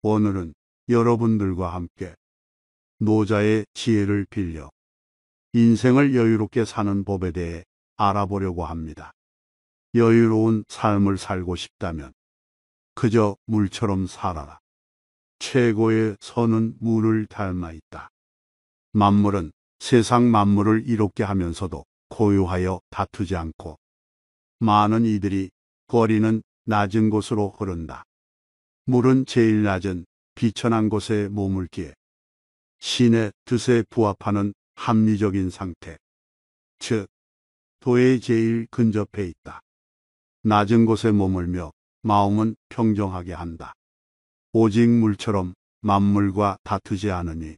오늘은 여러분들과 함께 노자의 지혜를 빌려 인생을 여유롭게 사는 법에 대해 알아보려고 합니다. 여유로운 삶을 살고 싶다면 그저 물처럼 살아라. 최고의 선은 물을 닮아 있다. 만물은 세상 만물을 이롭게 하면서도 고요하여 다투지 않고 많은 이들이 거리는 낮은 곳으로 흐른다. 물은 제일 낮은 비천한 곳에 머물기에 신의 뜻에 부합하는 합리적인 상태, 즉 도에 제일 근접해 있다. 낮은 곳에 머물며 마음은 평정하게 한다. 오직 물처럼 만물과 다투지 않으니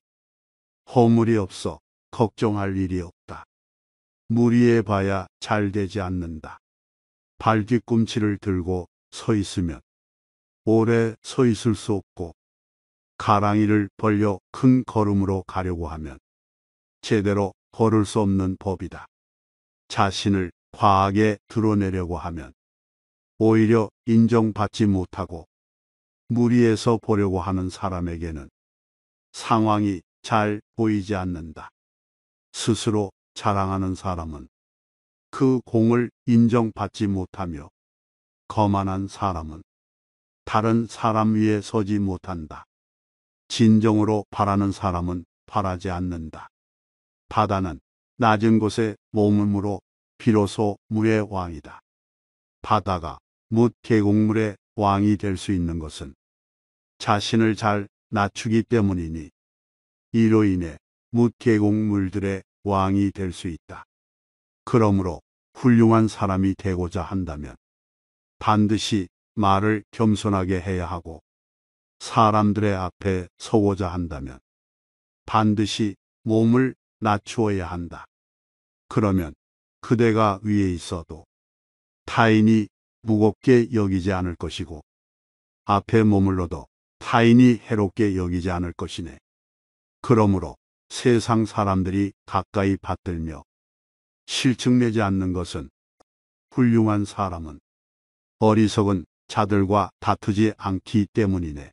허물이 없어 걱정할 일이 없다. 물 위에 봐야 잘 되지 않는다. 발 뒤꿈치를 들고 서 있으면 오래 서 있을 수 없고 가랑이를 벌려 큰 걸음으로 가려고 하면 제대로 걸을 수 없는 법이다. 자신을 과하게 드러내려고 하면 오히려 인정받지 못하고 무리해서 보려고 하는 사람에게는 상황이 잘 보이지 않는다. 스스로 자랑하는 사람은 그 공을 인정받지 못하며 거만한 사람은 다른 사람 위에 서지 못한다. 진정으로 바라는 사람은 바라지 않는다. 바다는 낮은 곳에 머물므로 비로소 물의 왕이다. 바다가 뭇 계곡물의 왕이 될 수 있는 것은 자신을 잘 낮추기 때문이니 이로 인해 뭇 계곡물들의 왕이 될 수 있다. 그러므로 훌륭한 사람이 되고자 한다면 반드시 말을 겸손하게 해야 하고 사람들의 앞에 서고자 한다면 반드시 몸을 낮추어야 한다. 그러면 그대가 위에 있어도 타인이 무겁게 여기지 않을 것이고 앞에 머물러도 타인이 해롭게 여기지 않을 것이네. 그러므로 세상 사람들이 가까이 받들며 실증내지 않는 것은 훌륭한 사람은 어리석은 자들과 다투지 않기 때문이네.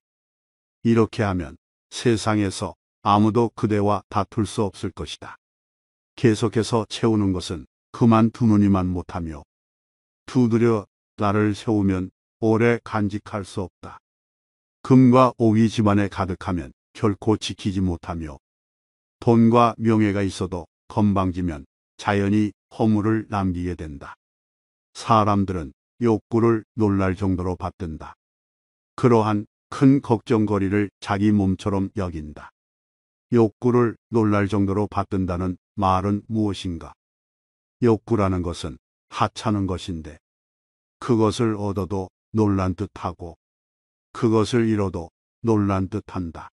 이렇게 하면 세상에서 아무도 그대와 다툴 수 없을 것이다. 계속해서 채우는 것은 그만두느니만 못하며 두드려 나를 세우면 오래 간직할 수 없다. 금과 옥이 집안에 가득하면 결코 지키지 못하며 돈과 명예가 있어도 건방지면 자연히 허물을 남기게 된다. 사람들은 욕구를 놀랄 정도로 받든다. 그러한 큰 걱정거리를 자기 몸처럼 여긴다. 욕구를 놀랄 정도로 받든다는 말은 무엇인가? 욕구라는 것은 하찮은 것인데 그것을 얻어도 놀란 듯하고 그것을 잃어도 놀란 듯한다.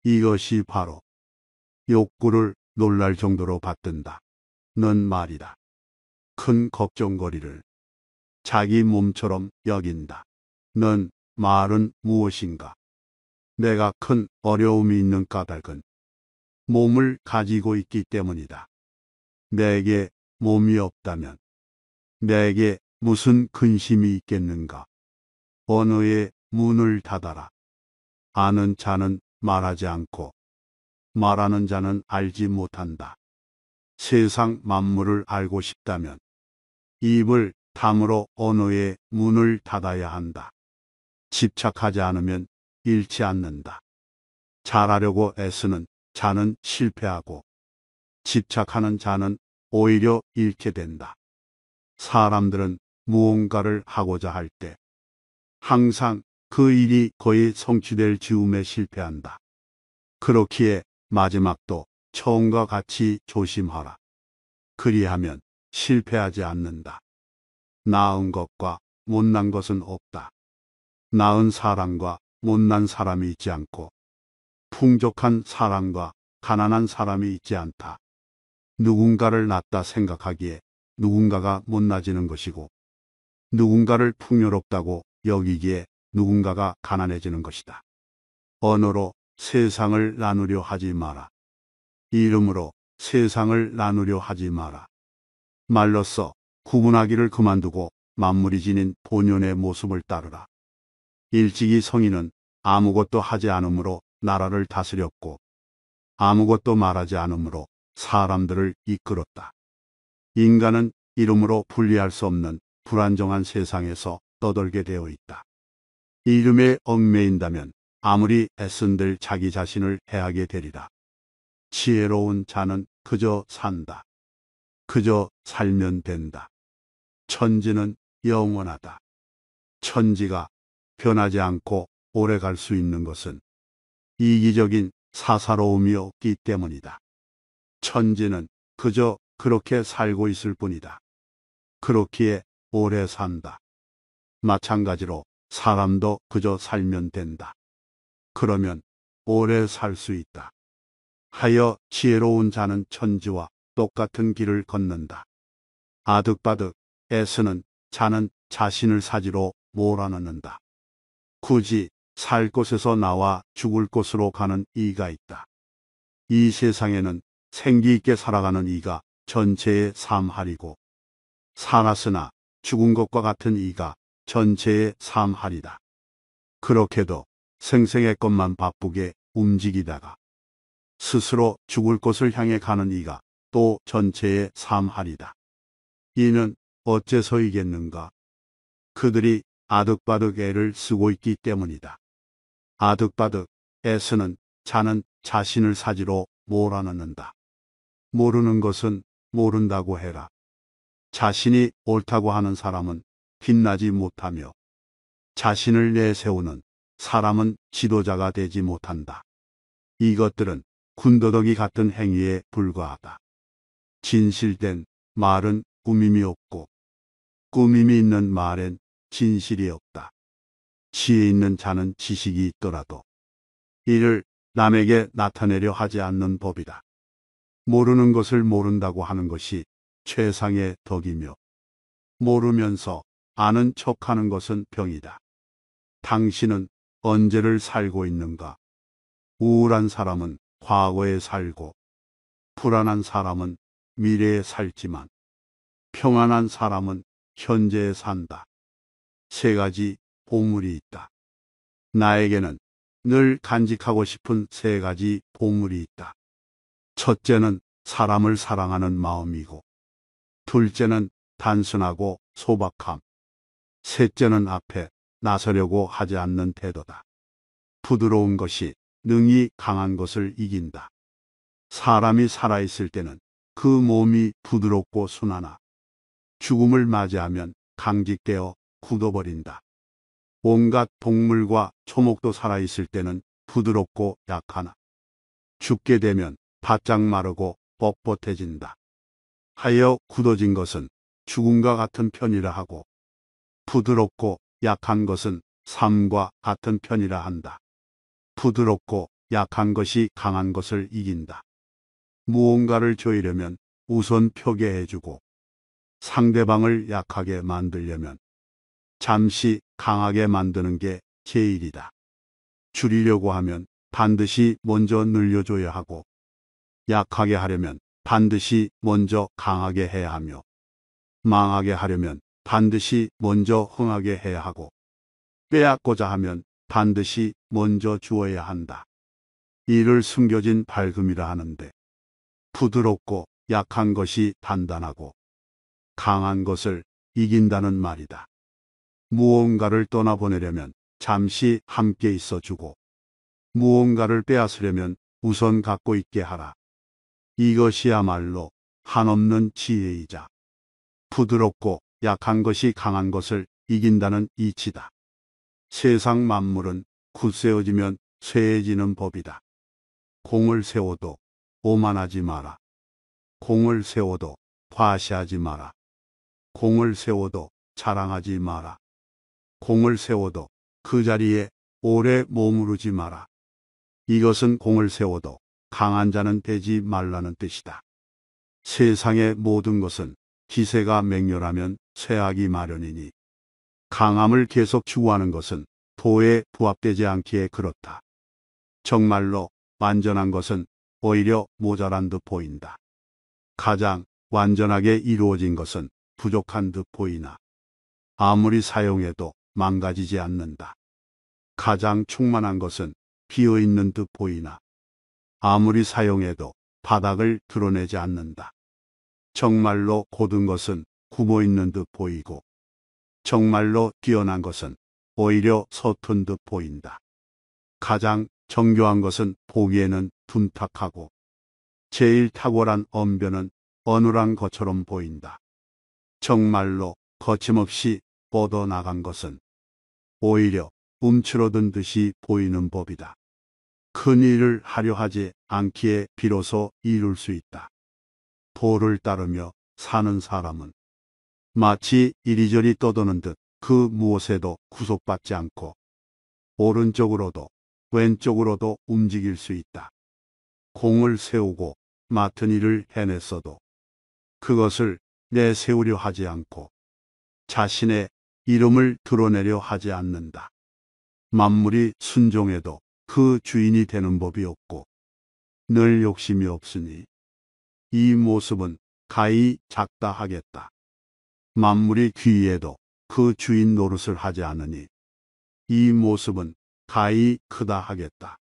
이것이 바로 욕구를 놀랄 정도로 받든다는 말이다. 큰 걱정거리를 자기 몸처럼 여긴다는 말은 무엇인가? 내가 큰 어려움이 있는 까닭은 몸을 가지고 있기 때문이다. 내게 몸이 없다면 내게 무슨 근심이 있겠는가? 언어의 문을 닫아라. 아는 자는 말하지 않고 말하는 자는 알지 못한다. 세상 만물을 알고 싶다면 입을 다물어 언어의 문을 닫아야 한다. 집착하지 않으면 잃지 않는다. 잘하려고 애쓰는 자는 실패하고 집착하는 자는 오히려 잃게 된다. 사람들은 무언가를 하고자 할 때 항상 그 일이 거의 성취될 즈음에 실패한다. 그렇기에 마지막도 처음과 같이 조심하라. 그리하면 실패하지 않는다. 나은 것과 못난 것은 없다. 나은 사람과 못난 사람이 있지 않고 풍족한 사람과 가난한 사람이 있지 않다. 누군가를 낫다 생각하기에 누군가가 못나지는 것이고 누군가를 풍요롭다고 여기기에 누군가가 가난해지는 것이다. 언어로 세상을 나누려 하지 마라. 이름으로 세상을 나누려 하지 마라. 말로써 구분하기를 그만두고 만물이 지닌 본연의 모습을 따르라. 일찍이 성인은 아무것도 하지 않음으로 나라를 다스렸고 아무것도 말하지 않음으로 사람들을 이끌었다. 인간은 이름으로 분리할 수 없는 불안정한 세상에서 떠돌게 되어 있다. 이름에 얽매인다면 아무리 애쓴들 자기 자신을 해하게 되리라. 지혜로운 자는 그저 산다. 그저 살면 된다. 천지는 영원하다. 천지가 변하지 않고 오래 갈 수 있는 것은 이기적인 사사로움이 없기 때문이다. 천지는 그저 그렇게 살고 있을 뿐이다. 그렇기에 오래 산다. 마찬가지로 사람도 그저 살면 된다. 그러면 오래 살 수 있다. 하여 지혜로운 자는 천지와 똑같은 길을 걷는다. 아득바득 애쓰는 자는 자신을 사지로 몰아넣는다. 굳이 살 곳에서 나와 죽을 곳으로 가는 이가 있다. 이 세상에는 생기 있게 살아가는 이가 전체의 삶하리고 살았으나 죽은 것과 같은 이가 전체의 삶하리다. 그렇게도 생생했건만 바쁘게 움직이다가 스스로 죽을 곳을 향해 가는 이가 또 전체의 삶하리다. 이는 어째서이겠는가? 그들이 아득바득 애를 쓰고 있기 때문이다. 아득바득 애쓰는 자는 자신을 사지로 몰아넣는다. 모르는 것은 모른다고 해라. 자신이 옳다고 하는 사람은 빛나지 못하며 자신을 내세우는 사람은 지도자가 되지 못한다. 이것들은 군더더기 같은 행위에 불과하다. 진실된 말은 꾸밈이 없고 꾸밈이 있는 말엔 진실이 없다. 지혜 있는 자는 지식이 있더라도 이를 남에게 나타내려 하지 않는 법이다. 모르는 것을 모른다고 하는 것이 최상의 덕이며 모르면서 아는 척하는 것은 병이다. 당신은 언제를 살고 있는가? 우울한 사람은 과거에 살고 불안한 사람은 미래에 살지만 평안한 사람은 현재에 산다. 세 가지 보물이 있다. 나에게는 늘 간직하고 싶은 세 가지 보물이 있다. 첫째는 사람을 사랑하는 마음이고, 둘째는 단순하고 소박함, 셋째는 앞에 나서려고 하지 않는 태도다. 부드러운 것이 능히 강한 것을 이긴다. 사람이 살아있을 때는 그 몸이 부드럽고 순하나 죽음을 맞이하면 강직되어 굳어버린다. 온갖 동물과 초목도 살아있을 때는 부드럽고 약하나 죽게 되면 바짝 마르고 뻣뻣해진다. 하여 굳어진 것은 죽음과 같은 편이라 하고 부드럽고 약한 것은 삶과 같은 편이라 한다. 부드럽고 약한 것이 강한 것을 이긴다. 무언가를 조이려면 우선 표계해주고 상대방을 약하게 만들려면 잠시 강하게 만드는 게 제일이다. 줄이려고 하면 반드시 먼저 늘려줘야 하고 약하게 하려면 반드시 먼저 강하게 해야 하며 망하게 하려면 반드시 먼저 흥하게 해야 하고 빼앗고자 하면 반드시 먼저 주어야 한다. 이를 숨겨진 밝음이라 하는데 부드럽고 약한 것이 단단하고 강한 것을 이긴다는 말이다. 무언가를 떠나보내려면 잠시 함께 있어주고 무언가를 빼앗으려면 우선 갖고 있게 하라. 이것이야말로 한없는 지혜이자 부드럽고 약한 것이 강한 것을 이긴다는 이치다. 세상 만물은 굳세어지면 쇠해지는 법이다. 공을 세워도 오만하지 마라. 공을 세워도 과시하지 마라. 공을 세워도 자랑하지 마라. 공을 세워도 그 자리에 오래 머무르지 마라. 이것은 공을 세워도 강한 자는 되지 말라는 뜻이다. 세상의 모든 것은 기세가 맹렬하면 쇠하기 마련이니 강함을 계속 추구하는 것은 도에 부합되지 않기에 그렇다. 정말로 완전한 것은 오히려 모자란 듯 보인다. 가장 완전하게 이루어진 것은 부족한 듯 보이나 아무리 사용해도 망가지지 않는다. 가장 충만한 것은 비어있는 듯 보이나 아무리 사용해도 바닥을 드러내지 않는다. 정말로 고든 것은 굽어있는 듯 보이고 정말로 뛰어난 것은 오히려 서툰 듯 보인다. 가장 정교한 것은 보기에는 둔탁하고 제일 탁월한 언변은 어눌한 것처럼 보인다. 정말로 거침없이 뻗어나간 것은 오히려 움츠러든 듯이 보이는 법이다. 큰 일을 하려 하지 않기에 비로소 이룰 수 있다. 도를 따르며 사는 사람은 마치 이리저리 떠도는 듯 그 무엇에도 구속받지 않고 오른쪽으로도 왼쪽으로도 움직일 수 있다. 공을 세우고 맡은 일을 해냈어도 그것을 내세우려 하지 않고 자신의 이름을 드러내려 하지 않는다. 만물이 순종해도 그 주인이 되는 법이 없고 늘 욕심이 없으니 이 모습은 가히 작다 하겠다. 만물이 귀의해도 그 주인 노릇을 하지 않으니 이 모습은 가히 크다 하겠다.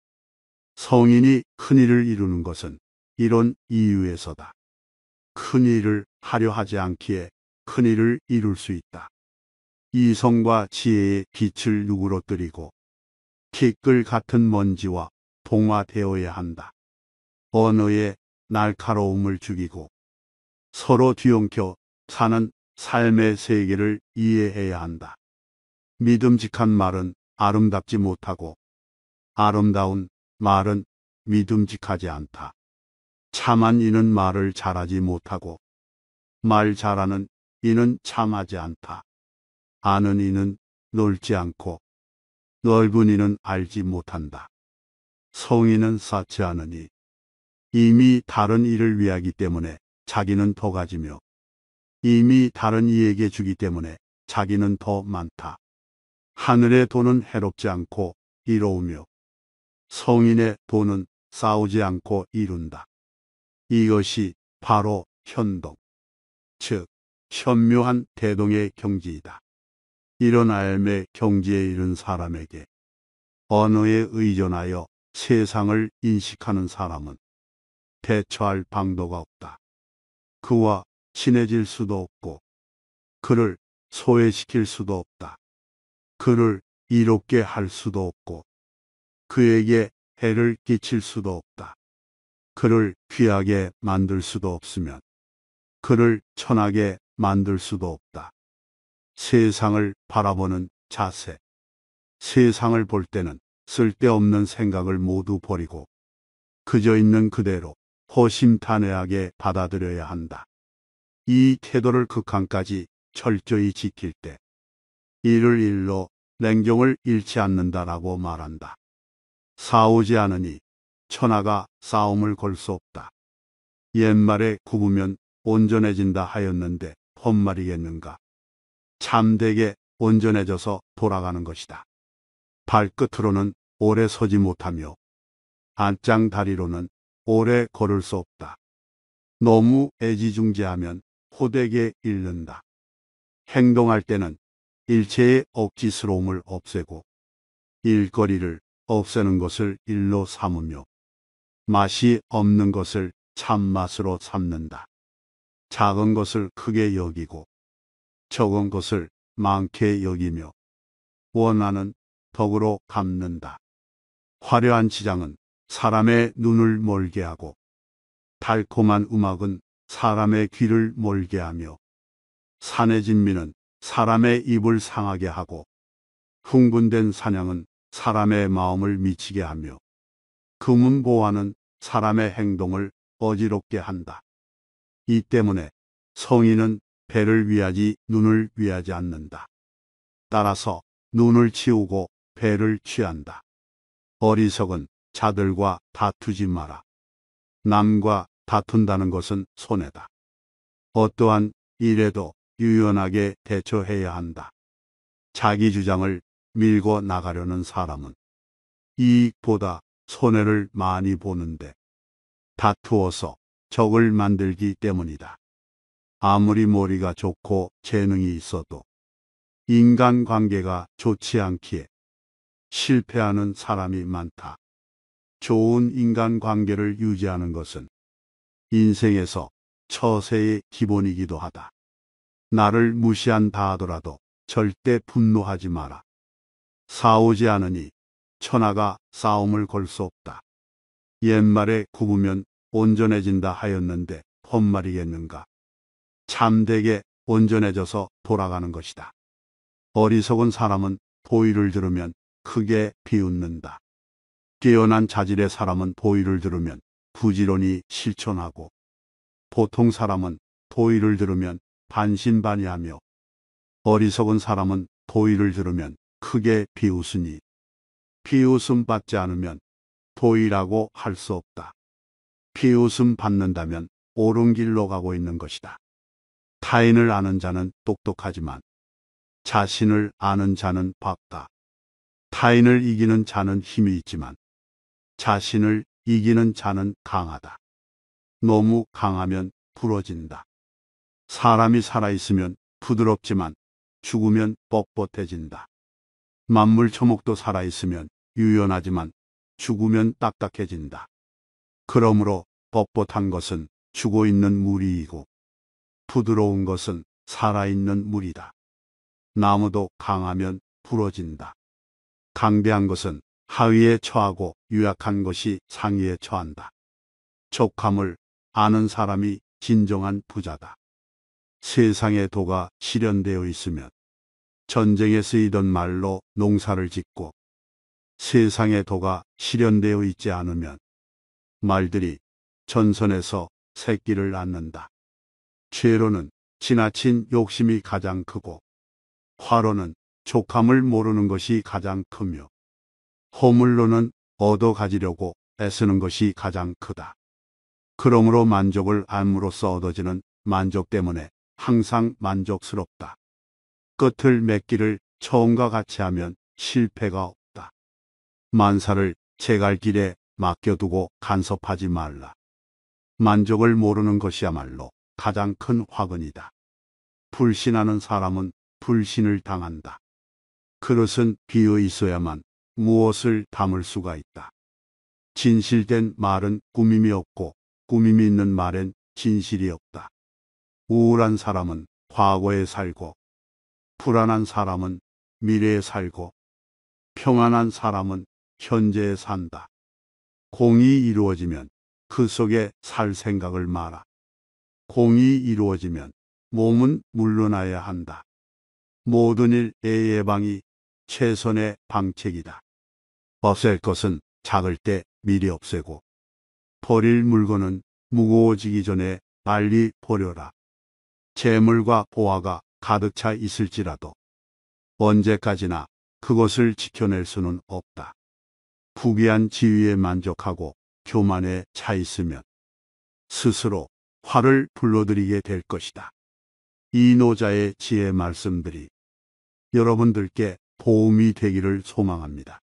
성인이 큰일을 이루는 것은 이런 이유에서다. 큰일을 하려 하지 않기에 큰일을 이룰 수 있다. 이성과 지혜의 빛을 누그러뜨리고 티끌 같은 먼지와 동화되어야 한다. 언어의 날카로움을 죽이고 서로 뒤엉켜 사는 삶의 세계를 이해해야 한다. 믿음직한 말은 아름답지 못하고 아름다운 말은 믿음직하지 않다. 참한 이는 말을 잘하지 못하고 말 잘하는 이는 참하지 않다. 아는 이는 넓지 않고 넓은 이는 알지 못한다. 성인은 쌓지 않으니 이미 다른 이를 위하기 때문에 자기는 더 가지며 이미 다른 이에게 주기 때문에 자기는 더 많다. 하늘의 돈은 해롭지 않고 이로우며 성인의 돈은 싸우지 않고 이룬다. 이것이 바로 현동, 즉 현묘한 대동의 경지이다. 이런 삶의 경지에 이른 사람에게 언어에 의존하여 세상을 인식하는 사람은 대처할 방도가 없다. 그와 친해질 수도 없고 그를 소외시킬 수도 없다. 그를 이롭게 할 수도 없고 그에게 해를 끼칠 수도 없다. 그를 귀하게 만들 수도 없으면 그를 천하게 만들 수도 없다. 세상을 바라보는 자세. 세상을 볼 때는 쓸데없는 생각을 모두 버리고 그저 있는 그대로 허심탄회하게 받아들여야 한다. 이 태도를 극한까지 철저히 지킬 때 이를 일로 냉정을 잃지 않는다라고 말한다. 싸우지 않으니 천하가 싸움을 걸 수 없다. 옛말에 굽으면 온전해진다 하였는데 헛말이겠는가. 참되게 온전해져서 돌아가는 것이다. 발끝으로는 오래 서지 못하며 안짱 다리로는 오래 걸을 수 없다. 너무 애지중지하면 호되게 잃는다. 행동할 때는 일체의 억지스러움을 없애고 일거리를 없애는 것을 일로 삼으며 맛이 없는 것을 참맛으로 삼는다. 작은 것을 크게 여기고 적은 것을 많게 여기며 원하는 덕으로 갚는다. 화려한 치장은 사람의 눈을 멀게 하고 달콤한 음악은 사람의 귀를 멀게 하며 산의 진미는 사람의 입을 상하게 하고 흥분된 사냥은 사람의 마음을 미치게 하며 금은보화는 사람의 행동을 어지럽게 한다. 이 때문에 성인은 배를 위하지 눈을 위하지 않는다. 따라서 눈을 치우고 배를 취한다. 어리석은 자들과 다투지 마라. 남과 다툰다는 것은 손해다. 어떠한 일에도 유연하게 대처해야 한다. 자기 주장을 밀고 나가려는 사람은 이익보다 손해를 많이 보는데 다투어서 적을 만들기 때문이다. 아무리 머리가 좋고 재능이 있어도 인간관계가 좋지 않기에 실패하는 사람이 많다. 좋은 인간관계를 유지하는 것은 인생에서 처세의 기본이기도 하다. 나를 무시한다 하더라도 절대 분노하지 마라. 싸우지 않으니 천하가 싸움을 걸 수 없다. 옛말에 굽으면 온전해진다 하였는데 헛말이겠는가. 참되게 온전해져서 돌아가는 것이다. 어리석은 사람은 도의를 들으면 크게 비웃는다. 뛰어난 자질의 사람은 도의를 들으면 부지런히 실천하고, 보통 사람은 도의를 들으면 반신반의하며, 어리석은 사람은 도의를 들으면 크게 비웃으니 비웃음 받지 않으면 도의라고 할 수 없다. 비웃음 받는다면 옳은 길로 가고 있는 것이다. 타인을 아는 자는 똑똑하지만 자신을 아는 자는 박다. 타인을 이기는 자는 힘이 있지만 자신을 이기는 자는 강하다. 너무 강하면 부러진다. 사람이 살아있으면 부드럽지만 죽으면 뻣뻣해진다. 만물 초목도 살아있으면 유연하지만 죽으면 딱딱해진다. 그러므로 뻣뻣한 것은 죽어있는 물이이고 부드러운 것은 살아있는 물이다. 나무도 강하면 부러진다. 강대한 것은 하위에 처하고 유약한 것이 상위에 처한다. 족함을 아는 사람이 진정한 부자다. 세상의 도가 실현되어 있으면 전쟁에 쓰이던 말로 농사를 짓고, 세상의 도가 실현되어 있지 않으면 말들이 전선에서 새끼를 낳는다. 죄로는 지나친 욕심이 가장 크고, 화로는 족함을 모르는 것이 가장 크며, 허물로는 얻어 가지려고 애쓰는 것이 가장 크다. 그러므로 만족을 함으로써 얻어지는 만족 때문에 항상 만족스럽다. 끝을 맺기를 처음과 같이 하면 실패가 없다. 만사를 제갈 길에 맡겨두고 간섭하지 말라. 만족을 모르는 것이야말로 가장 큰 화근이다. 불신하는 사람은 불신을 당한다. 그릇은 비어 있어야만 무엇을 담을 수가 있다. 진실된 말은 꾸밈이 없고 꾸밈이 있는 말엔 진실이 없다. 우울한 사람은 과거에 살고, 불안한 사람은 미래에 살고, 평안한 사람은 현재에 산다. 공이 이루어지면 그 속에 살 생각을 마라. 공이 이루어지면 몸은 물러나야 한다. 모든 일의 예방이 최선의 방책이다. 없앨 것은 작을 때 미리 없애고, 버릴 물건은 무거워지기 전에 빨리 버려라. 재물과 보화가 가득 차 있을지라도 언제까지나 그것을 지켜낼 수는 없다. 부귀한 지위에 만족하고 교만에 차 있으면 스스로 화를 불러들이게 될 것이다. 이 노자의 지혜 말씀들이 여러분들께 도움이 되기를 소망합니다.